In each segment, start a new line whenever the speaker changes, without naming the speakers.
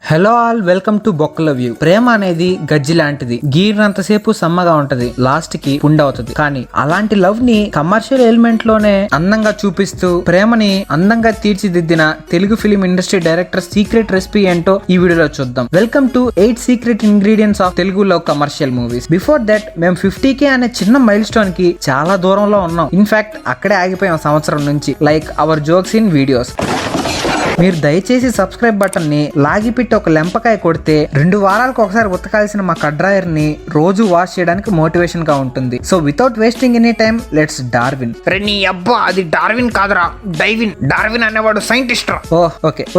Hello all, welcome to బొక్కల view. ప్రేమ అనేది గజ్జి లాంటిది. గీరినంతసేపు సమ్మగా ఉంటది, లాస్ట్ కి పుండవుతుంది. కానీ అలాంటి లవ్ ని కమర్షియల్ ఎలిమెంట్ లోనే అందంగా చూపిస్తూ ప్రేమని అందంగా తీర్చిదిద్దిన Telugu film industry director secret recipe ఏంటో ఈ వీడియోలో చూద్దాం. Welcome to 8 secret ingredients of Telugu love commercial movies. Before that మేము 50K అనే చిన్న మైల్ స్టోన్ కి చాలా దూరంలో ఉన్నాం. ఇన్ఫాక్ట్ అక్కడే ఆగిపోయాం సంవత్సరం నుంచి. Like our jokes in videos. మీరు దయచేసి సబ్స్క్రైబ్ బటన్ ని లాగిపెట్టి ఒక లెంపకాయ కొడితే 2 వారాలకు ఒకసారి ఉతకాల్సిన మా కడ్రాయర్ ని రోజు వాష్ చేయడానికి మోటివేషన్ గా ఉంటుంది. So without wasting any time, let's Darwin.
నీ అబ్బా, అది డార్విన్ కాదురా, డైవిన్. డార్విన్ అనేవాడు సైంటిస్ట్ రా.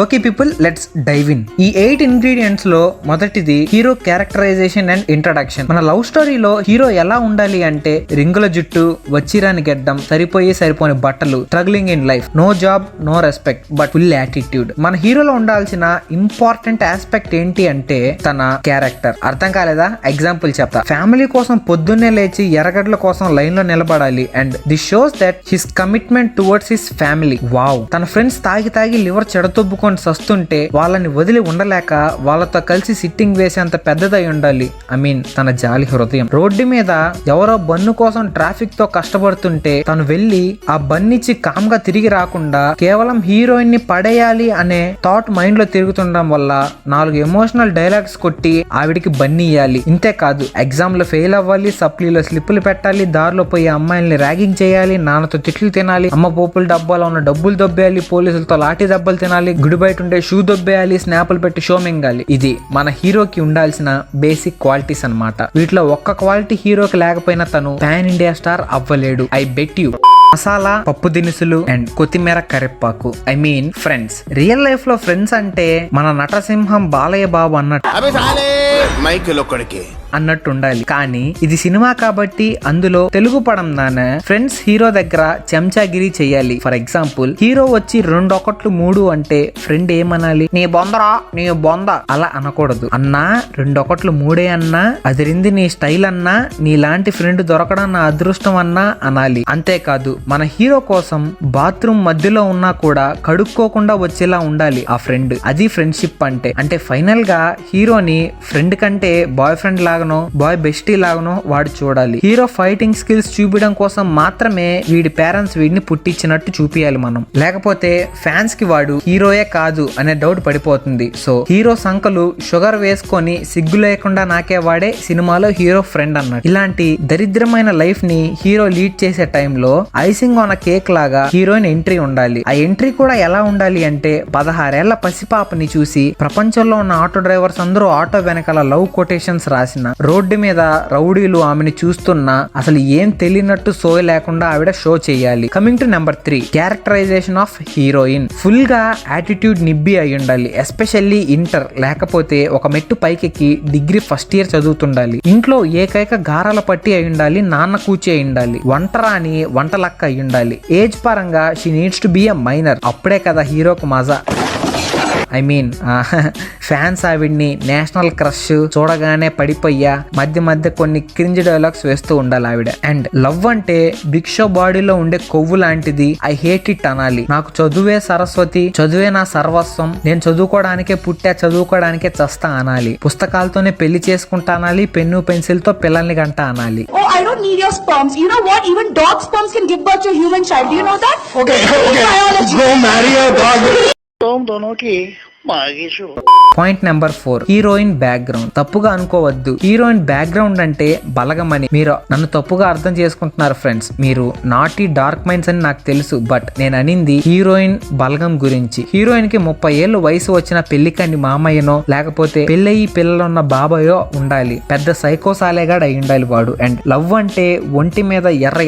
Okay people, let's dive in. ఈ 8 ఇంగ్రీడియంట్స్ లో మొదటిది హీరో క్యారెక్టరైజేషన్ అండ్ ఇంట్రడక్షన్. మన లవ్ స్టోరీలో హీరో ఎలా ఉండాలి అంటే రింగుల జుట్టు, వచ్చిరాని గెడ్డం, సరిపోని బట్టలు, struggling in life, no job, no respect, but full attitude. మన హీరోలో ఉండాల్సిన ఇంపార్టెంట్ ఆస్పెక్ట్ ఏంటి అంటే తన క్యారెక్టర్. అర్థం కాలేదా? ఎగ్జాంపుల్ చెప్తా. ఫ్యామిలీ కోసం పొద్దున్నే లేచి ఎర్రగడ్ల కోసం లైన్ లో నిలబడాలి. And this shows that his commitment towards his family. Wow. తన ఫ్రెండ్స్ తాగి లివర్ చెడతొబ్బుకొని సస్తుంటే వాళ్ళని వదిలి ఉండలేక వాళ్ళతో కలిసి సిట్టింగ్ వేసేంత పెద్దదై ఉండాలి. తన జాలి హృదయం. రోడ్డు మీద ఎవరో బన్ను కోసం ట్రాఫిక్ తో కష్టపడుతుంటే తను వెళ్లి ఆ బన్నిచ్చి కామ్ గా తిరిగి రాకుండా కేవలం హీరోయిన్ ని పడేయాలి అనే థాట్ మైండ్ లో తిరుగుతుండడం వల్ల 4 ఎమోషనల్ డైలాగ్స్ కొట్టి ఆవిడికి బన్నీ ఇయ్యాలి. ఇంతే కాదు, ఎగ్జామ్ లో ఫెయిల్ అవ్వాలి, సప్లీలో స్లిప్పులు పెట్టాలి, దారిలో పోయి అమ్మాయిల్ని ర్యాగింగ్ చేయాలి, నాన్నతో తిట్లు తినాలి, అమ్మ పోపుల డబ్బాలో ఉన్న డబ్బులు దొబ్బేయాలి, పోలీసులతో లాఠీ దెబ్బలు తినాలి, గుడి బయట ఉండే షూ దొబ్బేయాలి, స్నాపులు పెట్టి షో మింగాలి. ఇది మన హీరోకి ఉండాల్సిన బేసిక్ క్వాలిటీస్ అన్నమాట. వీటిలో ఒక్క క్వాలిటీ హీరోకి లేకపోయినా తను పాన్ ఇండియా స్టార్ అవ్వలేడు. I bet you. మసాలా, పప్పు దినుసులు అండ్ కొత్తిమీర, కరివేపాకు. ఫ్రెండ్స్. రియల్ లైఫ్ లో ఫ్రెండ్స్ అంటే మన నటసింహం బాలయ్య బాబు అన్నట్టు ఉండాలి. కానీ ఇది సినిమా కాబట్టి అందులో తెలుగు పడం దానే ఫ్రెండ్స్ హీరో దగ్గర చెంచాగిరి చెయ్యాలి. ఫర్ ఎగ్జాంపుల్, హీరో వచ్చి 2 1 3 అంటే ఫ్రెండ్ ఏమనాలి? నీ బొందరా, నీ బొంద. అలా అనకూడదు. అన్నా 2 1 3 అన్నా, అదిరింది నీ స్టైల్ అన్నా, నీలాంటి ఫ్రెండ్ దొరకడం నా అదృష్టం అన్నా అనాలి. అంతేకాదు, మన హీరో కోసం బాత్రూమ్ మధ్యలో ఉన్నా కూడా కడుక్కోకుండా వచ్చేలా ఉండాలి ఆ ఫ్రెండ్. అది ఫ్రెండ్షిప్ అంటే ఫైనల్ గా హీరోని ఫ్రెండ్ కంటే బాయ్ ఫ్రెండ్ లాగానో బాయ్ బెస్టీ లాగానో వాడు చూడాలి. హీరో ఫైటింగ్ స్కిల్స్ చూపించడం కోసం మాత్రమే వీడి పేరెంట్స్ వీడిని పుట్టించినట్టు చూపియాలి మనం. లేకపోతే ఫ్యాన్స్ కి వాడు హీరోయే కాదు అనే డౌట్ పడిపోతుంది. సో హీరో సంకలు షుగర్ వేసుకొని సిగ్గు లేకుండా నాకే వాడే సినిమాలో హీరో ఫ్రెండ్ అన్నట్టు. ఇలాంటి దరిద్రమైన లైఫ్ ని హీరో లీడ్ చేసే టైంలో ఐసింగ్ ఆన్ కేక్ లాగా హీరోయిన్ ఎంట్రీ ఉండాలి. ఆ ఎంట్రీ కూడా ఎలా ఉండాలి అంటే 16 ఏళ్ల పసిపాపని చూసి ప్రపంచంలో ఉన్న ఆటో డ్రైవర్స్ అందరూ ఆటో వెనకాల లవ్ కొటేషన్స్ రాసిన, రోడ్డు మీద రౌడీలు ఆమెను చూస్తున్నా అసలు ఏం తెలియనట్టు సోయ లేకుండా ఆవిడ షో చేయాలి. Coming to number 3, characterization of heroine. Full గా యాటిట్యూడ్ నిబ్బి అయి ఉండాలి. ఎస్పెషల్లీ ఇంటర్, లేకపోతే ఒక మెట్టు పైకెక్కి డిగ్రీ ఫస్ట్ ఇయర్ చదువుతుండాలి. ఇంట్లో ఏకైక గారాల పట్టి అయి ఉండాలి, నాన్న కూచి అయి ఉండాలి, వంటరాని వంటలక్క అయి ఉండాలి. ఏజ్ పరంగా she needs to be a minor. అప్పుడే కదా హీరోకు మజా. ఫ్యాన్స్ ఆవిడ్ని నేషనల్ క్రష్, చూడగానే పడిపోయా, మధ్య కొన్ని క్రింజ్ డైలాగ్స్ వేస్తూ ఉండాలి ఆవిడ. అండ్ లవ్ అంటే బిగ్ షో బాడీలో ఉండే కొవ్వు లాంటిది. ఐ హేట్ ఇట్ అనాలి. నాకు చదువే సరస్వతి, చదువే నా సర్వస్వం, నేను చదువుకోవడానికే పుట్టా, చదువుకోవడానికే చస్తా అనాలి. పుస్తకాలతోనే పెళ్లి చేసుకుంటా అనాలి, పెన్ను పెన్సిల్ తో పిల్లల్ని గంట అనాలి.
Oh, I don't need your sperms. You know what? Even dog sperms can give birth to a human child. Do you know that?
Okay.
Biology.
Go marry a dog. दोनों की मांगी show.
Point number 4, heroine background. తప్పుగా అనుకోవద్దు. Heroine background అంటే బలగమని. మీరు నన్ను తప్పుగా అర్థం చేసుకుంటున్నారు ఫ్రెండ్స్. మీరు నాటీ డార్క్ మైండ్స్ అని నాకు తెలుసు. బట్ నేను అనింది హీరోయిన్ బలగం గురించి. హీరోయిన్ కి 30 ఏళ్ళు వయసు వచ్చిన పెళ్లికండి మామయ్యనో లేకపోతే పెళ్ళయి పిల్లలున్న బాబాయో ఉండాలి. పెద్ద సైకోసాలేగాడు అయి ఉండాలి వాడు. అండ్ లవ్ అంటే ఒంటి మీద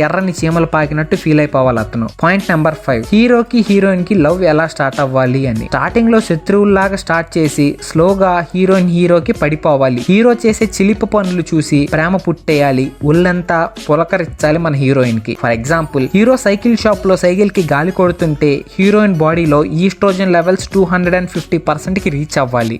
ఎర్రని చీమలు పాకినట్టు ఫీల్ అయిపోవాలి అతను. పాయింట్ నెంబర్ 5, హీరోకి హీరోయిన్ కి లవ్ ఎలా స్టార్ట్ అవ్వాలి అని. స్టార్టింగ్ లో శత్రువుల్లాగా స్టార్ట్ చేసి స్లోగా హీరోయిన్ హీరోకి పడిపోవాలి. హీరో చేసే చిలిపి పనులు చూసి ప్రేమ పుట్టేయాలి. ఒళ్ళంతా పులకరించాలి మన హీరోయిన్ కి. For example, hero cycle shop లో సైకిల్ కి గాలి కొడుతుంటే హీరోయిన్ బాడీలో ఈస్ట్రోజన్ లెవెల్స్ 250% కి రీచ్ అవ్వాలి.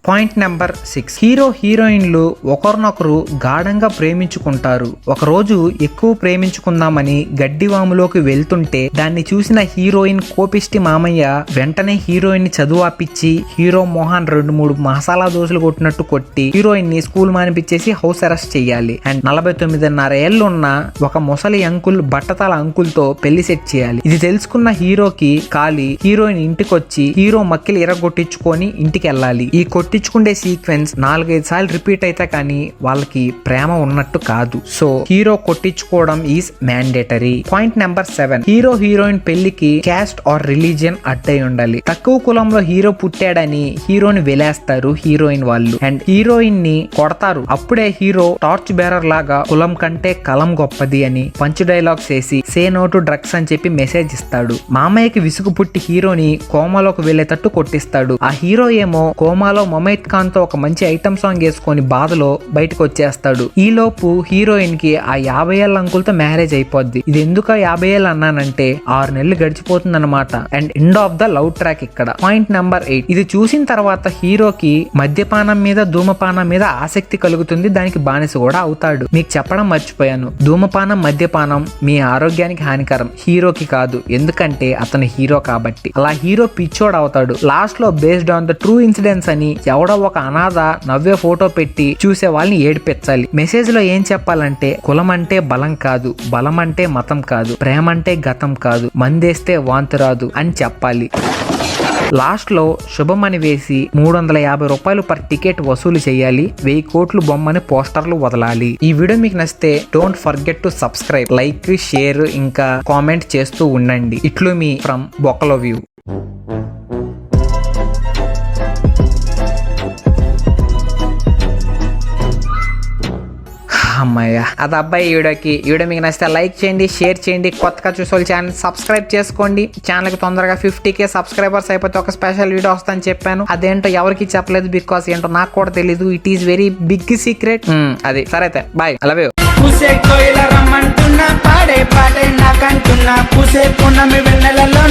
పాయింట్ నెంబర్ 6, హీరో హీరోయిన్లు ఒకరినొకరు గాఢంగా ప్రేమించుకుంటారు. ఒక రోజు ఎక్కువ ప్రేమించుకుందామని గడ్డివాములోకి వెళ్తుంటే దాన్ని చూసిన హీరోయిన్ కోపిష్టి మామయ్య వెంటనే హీరోయిన్ ని చదువు ఆపిచ్చి హీరో మోహన్ 2-3 మసాలా దోశలు కొట్టినట్టు కొట్టి హీరోయిన్ ని స్కూల్ మానిపించేసి హౌస్ అరెస్ట్ చేయాలి. అండ్ 49.5 ఏళ్ళు ఉన్న ఒక ముసలి అంకుల్ బట్టతల అంకుల్ తో పెళ్లి సెట్ చేయాలి. ఇది తెలుసుకున్న హీరోకి కాలి హీరోయిన్ ఇంటికొచ్చి హీరో మక్కిలు ఎరగొట్టించుకొని ఇంటికి వెళ్ళాలి. ఈ కొట్టించుకుండే సీక్వెన్స్ 4-5 సార్లు రిపీట్ అయితే కానీ వాళ్ళకి ప్రేమ ఉన్నట్టు కాదు. సో హీరో కొట్టించుకోవడం is mandatory. Point number 7, hero heroine పెళ్లికి క్యాస్ట్ ఆర్ రిలీజియన్ అడ్డై ఉండాలి. తక్కువ కులంలో హీరో పుట్టాడని హీరోని వెలేస్తారు హీరోయిన్ వాళ్ళు అండ్ హీరోయిన్ ని కొడతారు. అప్పుడే హీరో టార్చ్ బేరర్ లాగా కులం కంటే కలం గొప్పది అని పంచ్ డైలాగ్స్ వేసి సే నో టు డ్రగ్స్ అని చెప్పి మెసేజ్ ఇస్తాడు. మామయ్యకి విసుగు పుట్టి హీరోని కోమాలోకి వెళ్లేటట్టు కొట్టిస్తాడు. ఆ హీరో ఏమో కోమాలో మొమైత్ ఖాన్ తో ఒక మంచి ఐటమ్ సాంగ్ వేసుకొని బాధలో బయటకు వచ్చేస్తాడు. ఈ లోపు హీరోయిన్ కి ఆ 50 ఏళ్ళ అంకుల్తో మ్యారేజ్ అయిపోద్ది. ఇది ఎందుకు 50 ఏళ్ళు అన్నానంటే 6 నెలలు గడిచిపోతుంది అనమాట. And end of the love track ఇక్కడ. పాయింట్ నెంబర్ 8, ఇది చూసిన తర్వాత హీరోకి మద్యపానం మీద ధూమపానం మీద ఆసక్తి కలుగుతుంది. దానికి బానిస కూడా అవుతాడు. మీకు చెప్పడం మర్చిపోయాను, ధూమపానం మద్యపానం మీ ఆరోగ్యానికి హానికరం, హీరోకి కాదు. ఎందుకంటే అతను హీరో కాబట్టి. అలా హీరో పిచ్చోడు అవుతాడు. లాస్ట్ లో based on the true incidents అని ఎవడో ఒక అనాథ నవ్వే ఫోటో పెట్టి చూసే వాళ్ళని ఏడిపించాలి. మెసేజ్ లో ఏం చెప్పాలంటే కులం అంటే బలం కాదు, బలం అంటే మతం కాదు, ప్రేమ అంటే గతం కాదు, మందేస్తే వాంతి రాదు అని చెప్పాలి. లాస్ట్ లో శుభమని వేసి 350 రూపాయలు పర్ టికెట్ వసూలు చేయాలి. 1000 కోట్లు బొమ్మని పోస్టర్లు వదలాలి. ఈ వీడియో మీకు నచ్చితే don't forget to subscribe, like, share ఇంకా కామెంట్ చేస్తూ ఉండండి. ఇట్లు మీ ఫ్రమ్ బొక్కలో వ్యూ. అమ్మాయ్యా అది అబ్బాయి. వీడియో మీకు నచ్చితే లైక్ చేయండి, షేర్ చేయండి. కొత్తగా చూసే వాళ్ళు ఛానల్ సబ్స్క్రైబ్ చేసుకోండి. ఛానల్కి తొందరగా 50K సబ్స్క్రైబర్స్ అయిపోతే ఒక స్పెషల్ వీడియో వస్తుందని చెప్పాను. అదేంటో ఎవరికి చెప్పలేదు, బికాస్ ఏంటో నాకు కూడా తెలీదు. It is very big secret. అది సరే అయితే బాయ్, ఐ లవ్ యూ.
పూసే కోయిల రమ్మంటున్నా, పాడే పాడే నాకంటున్నా, పూసే పున్నమి వెన్నెలలో